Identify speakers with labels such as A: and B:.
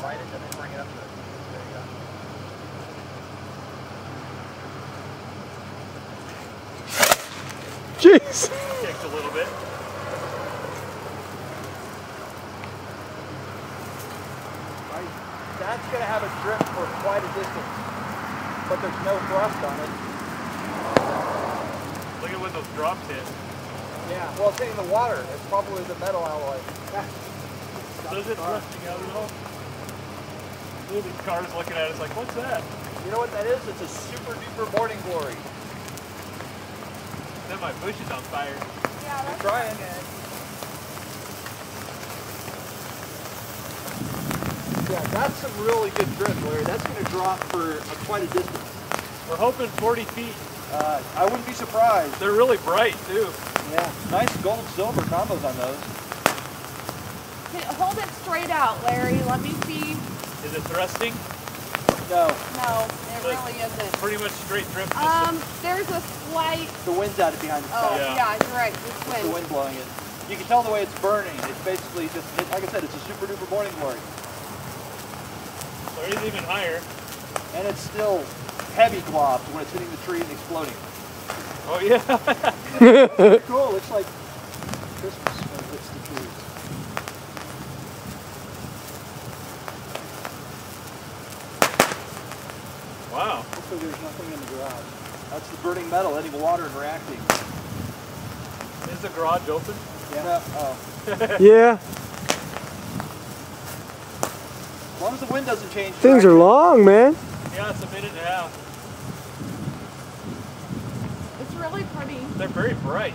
A: light it and then bring it up to it. There you go.
B: Jeez.
C: Kicked a little bit.
A: That's going to have a drift for quite a distance, but there's no thrust on it.
C: Look at what those drops hit.
A: Yeah, well, it's hitting the water. It's probably the metal alloy.
C: So is it thrusting out at all? Look at these cars looking at us like, what's that?
A: You know what that is? It's a super duper morning glory.
C: Then my bush is on fire.
D: Yeah, that's
A: Trying.
D: good.
A: Yeah, that's some really good drift, Larry. That's going to drop for quite a distance.
C: We're hoping 40 feet.
A: I wouldn't be surprised.
C: They're really bright too.
A: Yeah, nice gold-silver combos on those.
D: Hold it straight out, Larry. Let me see.
C: Is it thrusting?
A: No,
D: No, it really isn't.
C: Pretty much straight drift.
D: There's a slight.
A: the wind's out behind the
D: Oh,
A: sky.
D: yeah, you're right. This
A: It's the
D: wind.
A: wind blowing it. You can tell the way it's burning. It's basically just, like I said, it's a super duper morning glory.
C: So it is even higher.
A: And it's still heavy globs when it's hitting the tree and exploding.
C: Oh yeah.
A: Pretty cool. It's like Christmas when it hits the trees.
C: Wow.
A: Hopefully there's nothing in the garage. That's the burning metal hitting water and reacting.
C: Is the garage open?
A: Yeah. Oh.
B: Yeah.
A: As long as the wind doesn't change.
B: Things are long, man.
C: Yeah, it's a minute and a half.
D: It's really pretty.
C: They're very bright.